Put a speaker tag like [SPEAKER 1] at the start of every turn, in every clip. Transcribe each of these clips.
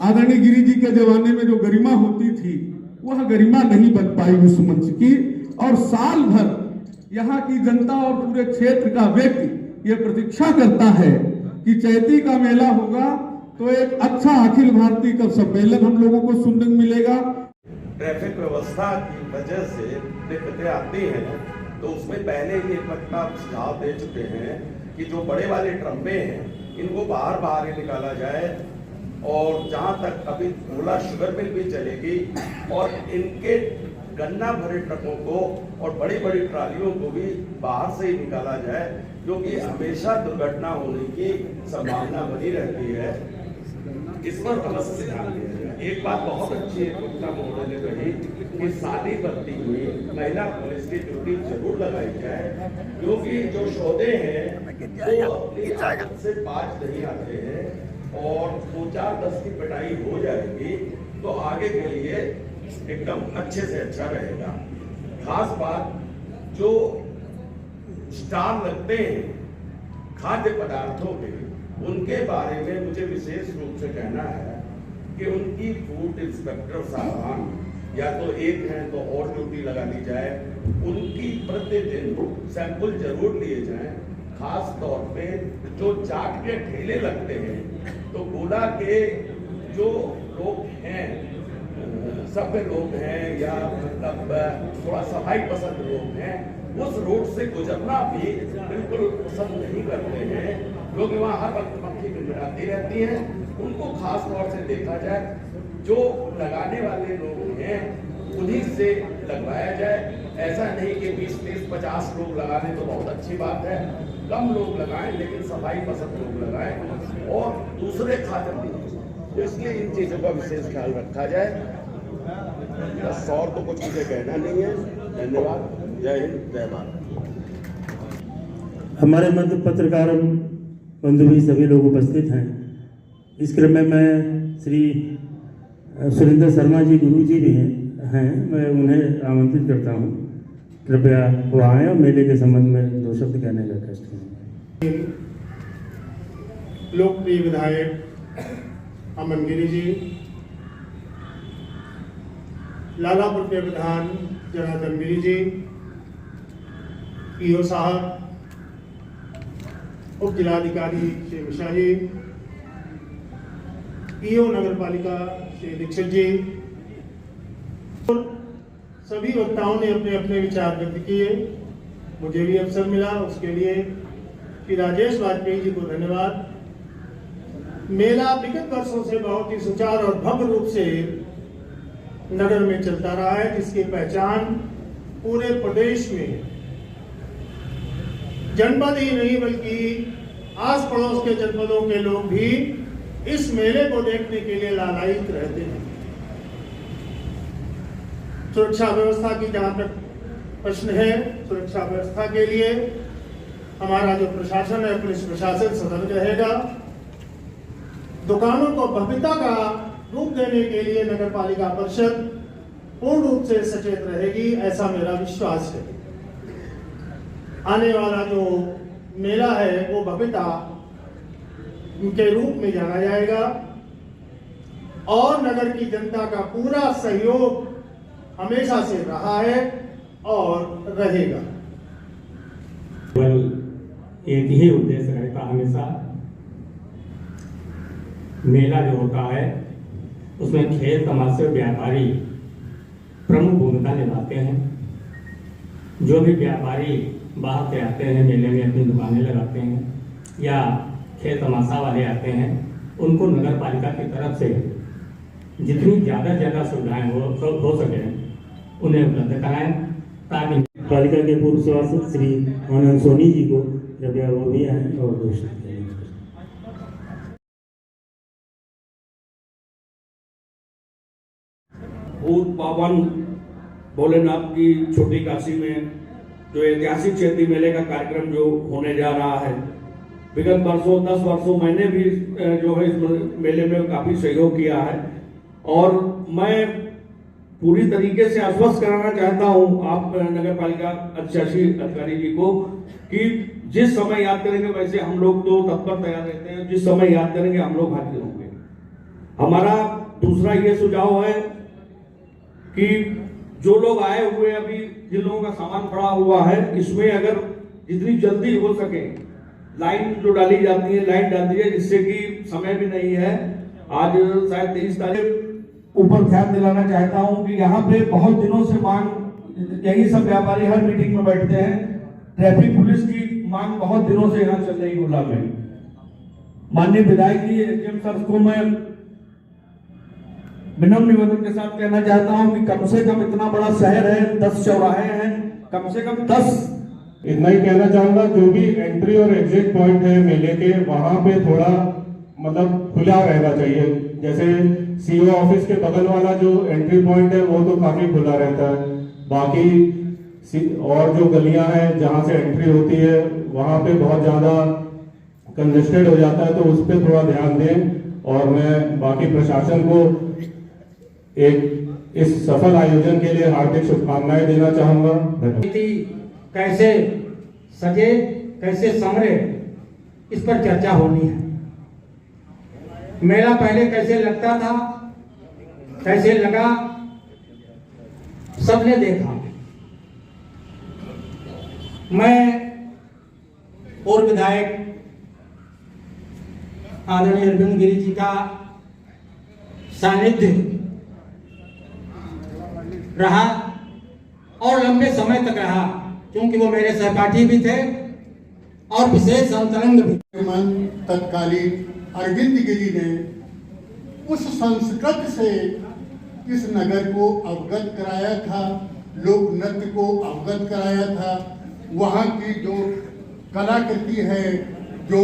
[SPEAKER 1] आदरणीय गिरी जी के जमाने में जो गरिमा होती थी वह गरिमा नहीं बन पाई उस मंच की। और साल भर यहाँ की जनता और पूरे क्षेत्र का व्यक्ति ये प्रतीक्षा करता है कि चैती का मेला होगा तो एक अच्छा अखिल भारतीय कवि सम्मेलन हम लोगों को सुनने को मिलेगा।
[SPEAKER 2] ट्रैफिक व्यवस्था की वजह से दिक्कतें आती हैं, तो उसमें पहले ही एक वक्ता सुझाव दे चुके हैं कि जो बड़े वाले ट्रम्पे हैं इनको बाहर ही निकाला जाए, और जहां तक अभी गोला शुगर मिल भी चलेगी और इनके गन्ना भरे ट्रकों को और बड़ी बड़ी ट्रालियों को भी बाहर से ही निकाला जाए, क्योंकि हमेशा दुर्घटना होने की संभावना बनी रहती है। इस पर अवश्य ध्यान दिया जाए। एक बात बहुत अच्छी है गुप्ता महोदय ने कही कि शादी करती हुई महिला पुलिस की ड्यूटी जरूर लगाई जाए, क्योंकि जो सौदे हैं वो अपनी आदत से बाज नहीं आते हैं, और 2-4-10 की पिटाई हो जाएगी तो आगे के लिए एकदम अच्छे से अच्छा रहेगा। खास बात, जो स्टॉल लगते हैं खाद्य पदार्थों के, उनके बारे में मुझे विशेष रूप से कहना है कि उनकी फूड इंस्पेक्टर साहबान या तो एक हैं तो और ड्यूटी लगा दी जाए, उनकी प्रतिदिन सैंपल जरूर लिए जाएं। खास तौर पे जो चाट के ठेले लगते हैं, तो गोला के जो लोग हैं, सभ्य लोग हैं या मतलब थोड़ा सफाई पसंद लोग हैं, उस रोड से गुजरना भी बिल्कुल पसंद नहीं करते हैं, क्योंकि वहाँ हर वक्त मक्खी मिलमिलाती रहती हैं। उनको खास तौर से देखा जाए, जो लगाने वाले लोग हैं उन्हीं से लगवाया जाए। ऐसा नहीं कि 20-30-50 लोग लगाने तो बहुत अच्छी बात है, कम लोग लगाएं लेकिन सफाई पसंद लोग लगाएं, और दूसरे खाते नहीं, तो इसलिए इन चीजों का विशेष ख्याल रखा जाए। बस और तो कुछ मुझे कहना नहीं है। धन्यवाद। जय हिंद, जय भारत।
[SPEAKER 3] हमारे मध्य पत्रकार बंधु भी सभी लोग उपस्थित हैं। इस क्रम में मैं श्री सुरेंद्र शर्मा जी गुरु जी भी हैं, मैं उन्हें आमंत्रित करता हूं, कृपया वो आए और मेले के संबंध में 2 शब्द कहने का कष्ट करें।
[SPEAKER 4] लोकप्रिय विधायक अमन गिरी जी, लालापुर के प्रधान जनार्दन गिरी जी, ईओ साहब, उप जिलाधिकारी श्री मिश्रा जी, ईओ नगर पालिका श्री दीक्षित जी, सभी वक्ताओं ने अपने अपने विचार व्यक्त किए। मुझे भी अवसर मिला, उसके लिए श्री राजेश वाजपेयी जी को धन्यवाद। मेला विगत वर्षों से बहुत ही सुचारू और भव्य रूप से नगर में चलता रहा है, जिसकी पहचान पूरे प्रदेश में जनपद ही नहीं बल्कि आस पड़ोस के जनपदों के लोग भी इस मेले को देखने के लिए लालायित रहते हैं। सुरक्षा व्यवस्था की जहां तक प्रश्न है, सुरक्षा व्यवस्था के लिए हमारा जो प्रशासन है, पुलिस प्रशासन सतर्क रहेगा। दुकानों को भव्यता का रूप देने के लिए नगर पालिका परिषद पूर्ण रूप से सचेत रहेगी, ऐसा मेरा विश्वास है। आने वाला जो मेला है वो भव्यता के रूप में जाना जाएगा, और नगर की जनता का पूरा सहयोग हमेशा से रहा है और रहेगा।
[SPEAKER 3] केवल एक ही उद्देश्य रहता हमेशा, मेला जो होता है उसमें खेल तमाशे व्यापारी प्रमुख भूमिका निभाते हैं। जो भी व्यापारी बाहर से आते हैं, मेले में अपनी दुकानें लगाते हैं या खेल तमाशा वाले आते हैं, उनको नगर पालिका की तरफ से जितनी ज़्यादा सुविधाएं हो सके उन्हें उपलब्ध कराएं, ताकि पालिका के पूर्व सभासद श्री आनंद सोनी जी को कृपया वो भी आए और घोषणा करें।
[SPEAKER 5] भूत पावन भोलेनाथ की छोटी काशी में जो ऐतिहासिक चैती मेले का कार्यक्रम जो होने जा रहा है, विगत वर्षों 10 वर्षों मैंने भी जो है इस मेले में काफी सहयोग किया है, और मैं पूरी तरीके से आश्वस्त कराना चाहता हूं आप नगर पालिका अधिकारी जी को कि जिस समय याद करेंगे वैसे हम लोग तो तत्पर तैयार रहते हैं, जिस समय याद करेंगे हम लोग हाजिर होंगे। हमारा दूसरा ये सुझाव है कि जो लोग आए हुए अभी जिन लोगों का सामान पड़ा हुआ है, इसमें अगर जितनी जल्दी हो सके लाइन जो डाली जाती है लाइन डाल दीजिए, जिससे कि समय भी नहीं है। आज शायद 23 तारीख ऊपर ध्यान दिलाना चाहता हूं कि यहाँ पे बहुत दिनों से मांग, यही सब व्यापारी हर मीटिंग में बैठते हैं, ट्रैफिक पुलिस की मांग बहुत दिनों से यहाँ चल रही गोला में। माननीय विधायक जी, एसडीएम सर को मैं विनम्र निवेदन के साथ कहना चाहता हूं कि कम से कम इतना बड़ा शहर है, 10 चौराहे हैं, कम से कम 10।
[SPEAKER 6] इतना ही कहना चाहूंगा, जो भी एंट्री और एग्जिट पॉइंट है मेले के, वहां पे थोड़ा मतलब खुला रहना चाहिए। जैसे सीओ ऑफिस के बगल वाला जो एंट्री पॉइंट है वो तो काफी खुला रहता है, बाकी और जो गलियां हैं जहां से एंट्री होती है वहां पे बहुत ज्यादा कंजेस्टेड हो जाता है, तो उस पर थोड़ा ध्यान दें। और मैं बाकी प्रशासन को एक इस सफल आयोजन के लिए हार्दिक शुभकामनाएं देना चाहूंगा।
[SPEAKER 7] कैसे सजे, कैसे संवरे, इस पर चर्चा होनी है। मेला पहले कैसे लगता था, कैसे लगा, सबने देखा। मैं और विधायक आदरणीय अरविंद गिरी जी का सानिध्य रहा और लंबे समय तक रहा, क्योंकि वो मेरे सहपाठी भी थे और विशेष अंतरंग भी।
[SPEAKER 8] तत्कालीन अरविंद गिरी ने उस संस्कृत से इस नगर को अवगत कराया था, लोक नृत्य को अवगत कराया था। वहाँ की जो कलाकृति है, जो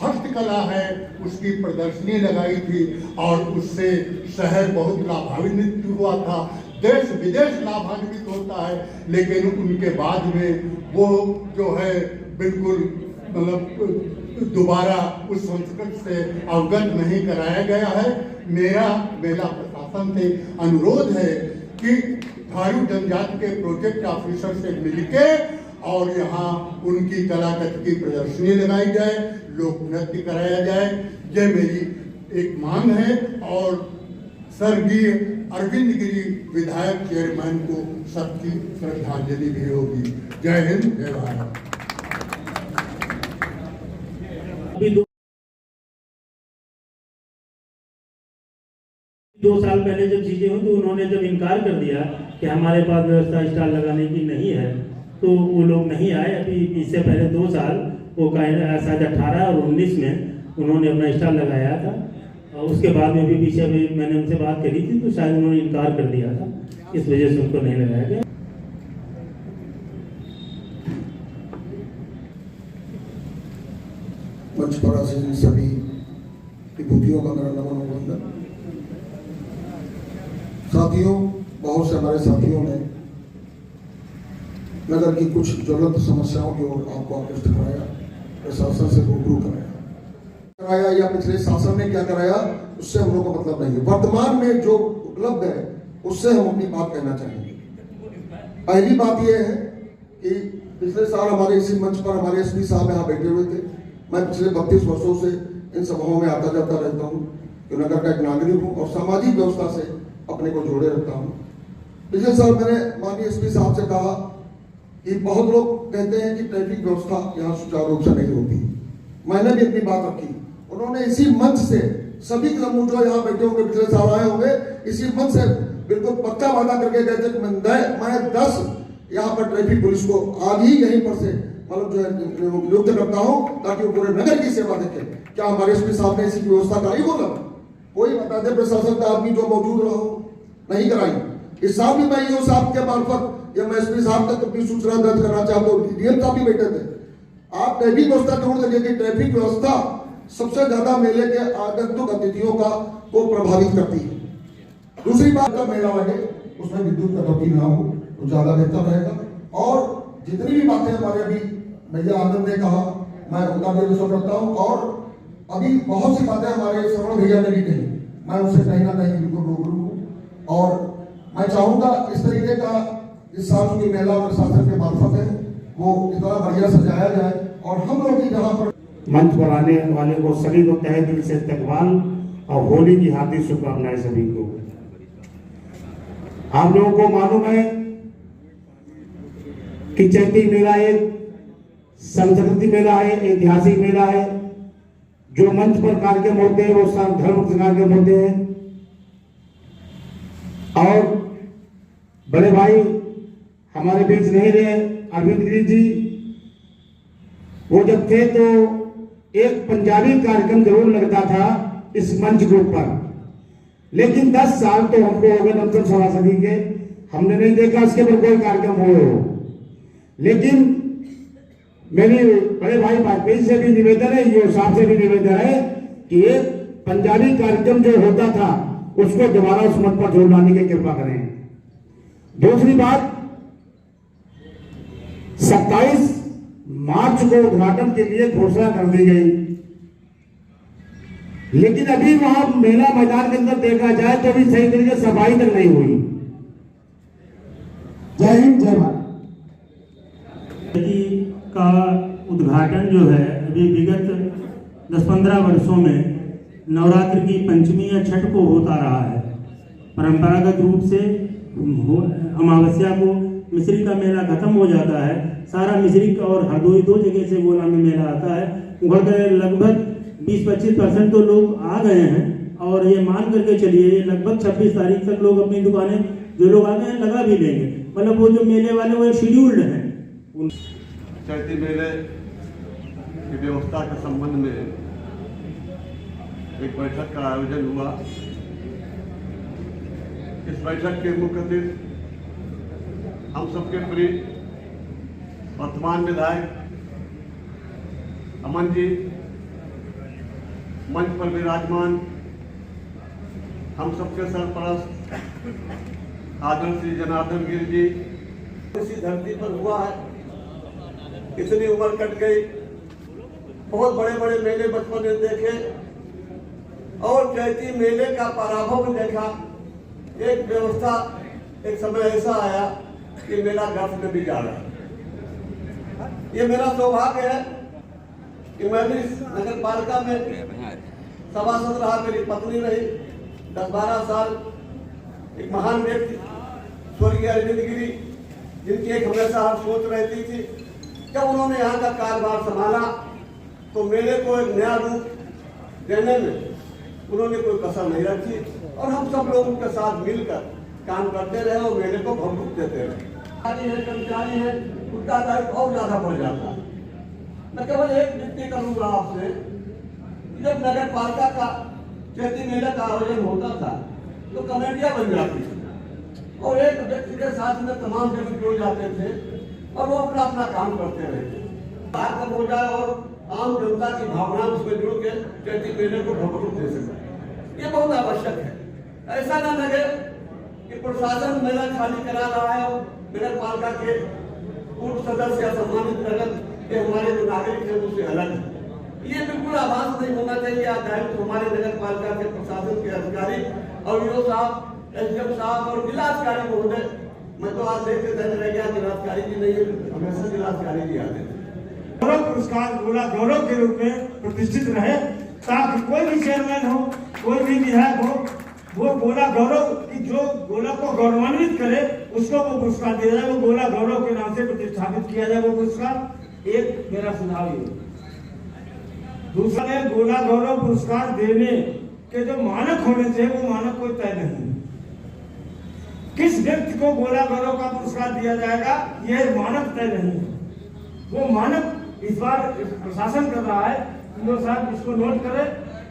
[SPEAKER 8] हस्तकला है, उसकी प्रदर्शनी लगाई थी और उससे शहर बहुत लाभान्वित हुआ था। देश विदेश लाभान्वित होता है, लेकिन उनके बाद में वो जो है बिल्कुल मतलब दोबारा उस संस्कृत से अवगत नहीं कराया गया है। मेरा मेला प्रशासन से अनुरोध है कि थारू जनजाति के प्रोजेक्ट ऑफिसर से मिलके और यहाँ उनकी कलाकृति की प्रदर्शनी लगाई जाए, लोक नृत्य कराया जाए। यह मेरी एक मांग है और स्वर्गीय अरविंद गिरी विधायक चेयरमैन को सबकी श्रद्धांजलि भी होगी। जय हिंद, जय भारत।
[SPEAKER 9] दो साल पहले जब चीजें हुई तो उन्होंने जब इनकार कर दिया कि हमारे पास व्यवस्था स्टॉल लगाने की नहीं है, तो वो लोग नहीं आए। अभी इससे पहले 2 साल वो शायद 18 और 19 में उन्होंने अपना स्टॉल लगाया था, और उसके बाद में भी पीछे भी मैंने उनसे बात करी थी तो शायद उन्होंने इनकार कर दिया था, इस वजह से उनको नहीं लगाया गया।
[SPEAKER 10] मंच पर आसीन सभी विभूतियों का मेरा नमन वंदन। साथियों, बहुत से हमारे साथियों ने नगर की कुछ ज्वलंत समस्याओं की ओर आपको आकृष्ट कराया, प्रशासन से रूबरू कराया या पिछले शासन ने क्या कराया उससे हम लोग को मतलब नहीं है। वर्तमान में जो उपलब्ध है उससे हम अपनी बात कहना चाहेंगे। पहली बात यह है कि पिछले साल हमारे इसी मंच पर हमारे एसपी साहब यहाँ बैठे हुए थे। मैं पिछले 32 वर्षों से इन सभाओं में आता जाता रहता हूँ, कि नगर का एक नागरिक हूँ और सामाजिक व्यवस्था से अपने को जोड़े रखता हूँ। पिछले साल मैंने माननीय एसपी साहब से कहा कि बहुत लोग कहते हैं कि ट्रैफिक व्यवस्था यहाँ सुचारू रूप से नहीं होती। मैंने भी अपनी बात रखी। उन्होंने इसी मंच से सभी समूह जो यहाँ बैठे होंगे, पिछले साल आए होंगे, इसी मंच से बिल्कुल पक्का वादा करके गए थे कि मैं 10 यहाँ पर ट्रैफिक पुलिस को आज ही यहीं पर से मतलब जो है नियुक्त करता हूँ, ताकि वो पूरे नगर की सेवा देखे। क्या हमारे एसपी साहब ने इसी की व्यवस्था कराई? बोला कोई बता दे प्रशासन का आदमी जो मौजूद रहा हो, नहीं कराई। इस साल भी मैं ईओ साहब के मार्फत या मैं एसपी साहब तक अपनी सूचना दर्ज करना चाहता हूँ। डीएम साहब भी बैठे थे। आप ट्रैफिक व्यवस्था जरूर देखिए कि ट्रैफिक व्यवस्था सबसे ज्यादा मेले के आगंतुक अतिथियों को प्रभावित करती है। दूसरी बात का मेला लगे उसमें विद्युत कटौती ना हो तो ज्यादा बेहतर रहेगा। और जितनी भी बातें हमारे अभी भैया आनंद ने कहा, मैं उनका भी अनुसरण करता हूँ। और अभी बहुत सी बातें हमारे श्रवण भैया ने भी कही, मैं उनसे कहीं ना कहीं बिल्कुल रूबरू हूँ। और मैं चाहूंगा इस तरीके का इस साल की मेला प्रशासन के मार्फत है वो इतना बढ़िया सजाया जाए और हम लोग जहाँ पर
[SPEAKER 9] मंच पर आने वाले को सभी को तहे दिल से इस्तकबाल
[SPEAKER 11] और होली की हार्दिक शुभकामनाएं सभी को। आप लोगों को मालूम है कि चैती मेला एक संस्कृति मेला है, ऐतिहासिक मेला है। जो मंच पर कार्यक्रम होते हैं वो सब धर्म के कार्यक्रम होते हैं। और बड़े भाई हमारे बीच नहीं रहे, अरविंद गिरी जी, वो जब थे तो एक पंजाबी कार्यक्रम जरूर लगता था इस मंच के ऊपर, लेकिन 10 साल तो हमको हो गए नमचल सभासदी के, हमने नहीं देखा इसके पर कोई कार्यक्रम हो। लेकिन मेरी बड़े भाई वाजपेयी से भी निवेदन है, ये साहब से भी निवेदन है कि एक पंजाबी कार्यक्रम जो होता था उसको दोबारा उस मंच पर जोड़ लाने की कृपा करें। दूसरी बात, 27 मार्च को उद्घाटन के लिए घोषणा कर दी गई, लेकिन अभी वहां मेला मैदान के अंदर देखा जाए तो अभी सही तरीके से सफाई तक नहीं हुई। जय हिंद, जय भारत।
[SPEAKER 9] का उद्घाटन जो है अभी विगत 10-15 वर्षों में नवरात्र की पंचमी या छठ को होता रहा है। परंपरागत रूप से अमावस्या को मिश्री का मेला खत्म हो जाता है। सारा मिश्री और हरदोई 2 जगह से गोला में मेला आता है। उभर कर लगभग 20-25% तो लोग आ गए हैं, और ये मान करके चलिए लगभग 26 तारीख तक लोग अपनी दुकानें जो लोग आ गए हैं लगा भी लेंगे। मतलब वो जो मेले वाले वो शेड्यूल्ड हैं।
[SPEAKER 12] चैती मेले की व्यवस्था के संबंध में एक बैठक का आयोजन हुआ। इस बैठक के मुख्य अतिथि हम सबके प्रिय वर्तमान विधायक अमन जी, मंच पर विराजमान हम सबके सरपरस्त आदरणीय श्री जनार्दन गिरी जी। इसी धरती पर हुआ है, इतनी उम्र कट गई, बहुत बड़े बड़े मेले बचपन में देखे और चैती मेले का पराभव देखा। एक व्यवस्था एक समय ऐसा आया कि मेला गर्भ में भी जा रहा है। ये मेरा सौभाग्य है कि मैं भी नगर पालिका में सभासद रहा, मेरी पत्नी रही 10-12 साल। एक महान व्यक्ति स्वर्गीय अरविंद गिरी, जिनकी एक हमेशा हर सोच रहती थी, जब उन्होंने यहाँ का कारोबार संभाला तो मेले को एक नया रूप देने में उन्होंने कोई कसर नहीं रखी, और हम सब लोग उनके साथ मिलकर काम करते रहे और मेले को भरपूर देते रहे। कर्मचारी है, उत्तरदायित्व और ज्यादा बढ़ जाता है। मैं केवल एक विनती करूंगा आपसे, जब नगर पालिका का चैती मेले का आयोजन होता था तो कमेटियां बन जाती थी और एक व्यक्ति के साथ में तमाम जगह जुड़ जाते थे और वो अपना अपना काम करते रहे। बात कब हो जाए और आम जनता की भावना उसमें जुड़ के चैती मेले को भरपूर दे सके, ये बहुत आवश्यक है। ऐसा ना लगे कि प्रशासन मेला खाली करा रहा है और नगर पालिका के पूर्व सदस्य या सम्मानित नगर के हमारे जो नागरिक है उससे अलग है। ये बिल्कुल आभास नहीं होना चाहिए। दायित्व हमारे नगर पालिका के प्रशासन के अधिकारी और ईओ साहब, एसडीएम साहब और जिलाधिकारी महोदय, मैं तो आज देखते धन्य रह गया, जिलाधिकारी जी नहीं, हमेशा जिलाधिकारी जी आते थे।
[SPEAKER 11] गौरव पुरस्कार गोला गौरव के रूप में प्रतिष्ठित रहे, ताकि कोई भी चेयरमैन हो, कोई भी विधायक हो, वो गोला गौरव की जो गोला को गौरवान्वित करे उसको वो पुरस्कार दिया जाए, वो गोला गौरव के नाम से प्रतिष्ठापित किया जाए वो पुरस्कार। एक मेरा सुझाव ये। दूसरा है, गोला गौरव पुरस्कार देने के जो मानक होने चाहिए वो मानक कोई तय नहीं। किस व्यक्ति को गोला गौरव का पुरस्कार दिया जाएगा ये मानक तय नहीं है। वो मानक इस बार प्रशासन कर रहा है, साहब इसको नोट करें,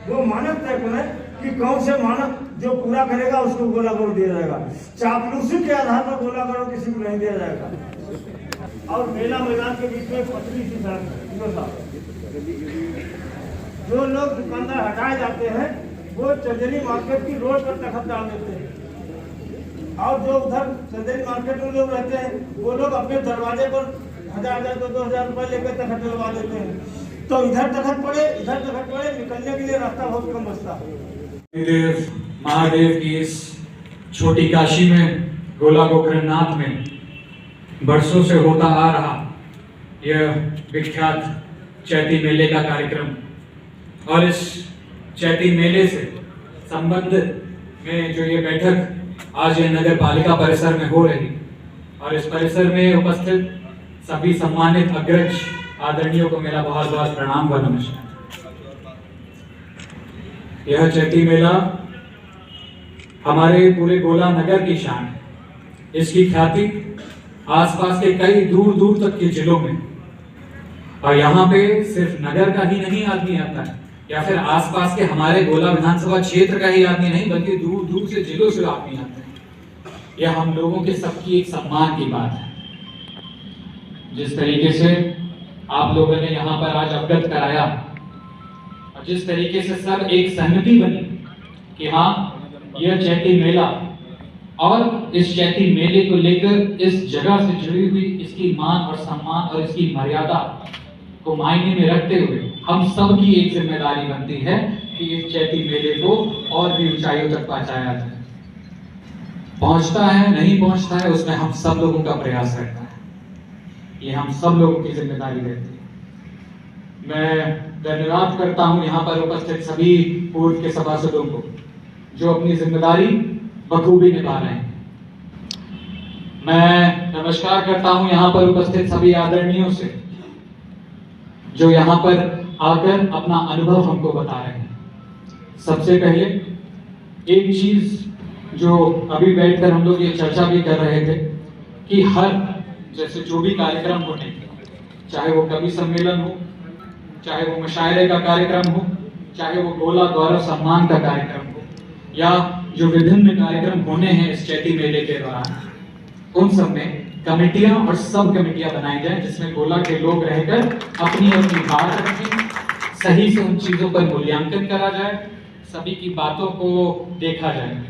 [SPEAKER 11] वो मानक तय करें कि कौन से मानक जो पूरा करेगा उसको गोला गौरव दिया जाएगा। चापलूसी के आधार पर गोला गौरव किसी को नहीं दिया जाएगा। और मेला मैदान के बीच में पतली सी सड़क, जो लोग दुकानदार हटाए जाते हैं वो चंदेरी मार्केट की रोड पर तखत डाल देते हैं, और जो उधर चंदेरी मार्केट में लोग रहते हैं वो लोग अपने दरवाजे पर 1000 2,000 रुपए लेकर तखत डलवा देते हैं। तो इधर तखत पड़े, इधर तखत पड़े, निकलने के लिए रास्ता बहुत कम बचता है।
[SPEAKER 13] महादेव की इस छोटी काशी में, गोला गोकर्णनाथ में बरसों से होता आ रहा यह विख्यात चैती मेले का कार्यक्रम, और इस चैती मेले से संबंध में जो ये बैठक आज ये नगर पालिका परिसर में हो रही और इस परिसर में उपस्थित सभी सम्मानित अग्रज आदरणीयों को मेरा बहुत बहुत प्रणाम व नमस्कार। यह चैती मेला हमारे पूरे गोला नगर की शान है। इसकी ख्याति आसपास के कई दूर दूर तक के जिलों में, और यहाँ पे सिर्फ नगर का ही नहीं आदमी आता है या फिर आसपास के हमारे गोला विधानसभा क्षेत्र का ही आदमी नहीं, बल्कि दूर दूर से जिलों से आदमी आते हैं। यह हम लोगों के सबकी एक सम्मान की बात है। जिस तरीके से आप लोगों ने यहाँ पर आज अवगत कराया और जिस तरीके से सब एक सहमति बनी कि हाँ, यह चैती मेला और इस चैती मेले को लेकर इस जगह से जुड़ी हुई इसकी मान और सम्मान और इसकी मर्यादा को मायने में रखते हुए हम सब की एक जिम्मेदारी बनती है कि इस चैती मेले को और भी ऊंचाइयों तक पहुंचाया जाए। पहुंचता है नहीं पहुंचता है उसमें हम सब लोगों का प्रयास रहता है, ये हम सब लोगों की जिम्मेदारी रहती है। मैं धन्यवाद करता हूं यहाँ पर उपस्थित सभी पूर्व के सभासदों को जो अपनी जिम्मेदारी बखूबी निभा रहे हैं। मैं नमस्कार करता हूं यहाँ पर उपस्थित सभी आदरणीयों से जो यहाँ पर आकर अपना अनुभव हमको बता रहे हैं। सबसे पहले एक चीज जो अभी बैठकर हम लोग ये चर्चा भी कर रहे थे कि हर जैसे जो भी कार्यक्रम होने, चाहे वो कवि सम्मेलन हो, चाहे वो मुशायरे का कार्यक्रम हो, चाहे वो गोला गौरव सम्मान का कार्यक्रम हो, या जो विभिन्न कार्यक्रम होने हैं इस चैती मेले के दौरान, उन सब में कमेटियां और सब कमेटियां बनाई जाएं जिसमें गोला के लोग रहकर अपनी अपनी बात रखें, सही से उन चीजों पर मूल्यांकन करा जाए, सभी की बातों को देखा जाए।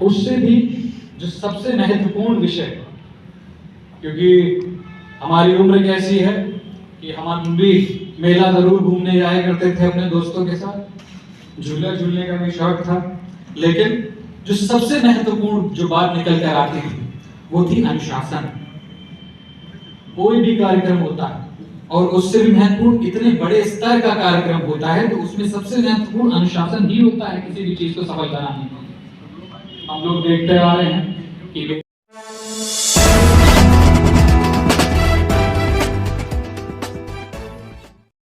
[SPEAKER 13] उससे भी जो सबसे महत्वपूर्ण विषय, क्योंकि हमारी उम्र कैसी है कि हम भी मेला जरूर घूमने जाया करते थे अपने दोस्तों के साथ, झूला झूलने का भी शौक था, लेकिन जो सबसे महत्वपूर्ण जो बात निकल कर आती थी वो थी अनुशासन। कोई भी कार्यक्रम होता है और उससे भी महत्वपूर्ण इतने बड़े स्तर का कार्यक्रम होता है तो उसमें सबसे महत्वपूर्ण अनुशासन ही होता है किसी भी चीज को सफल बनाने में। हम लोग देखते आ रहे हैं कि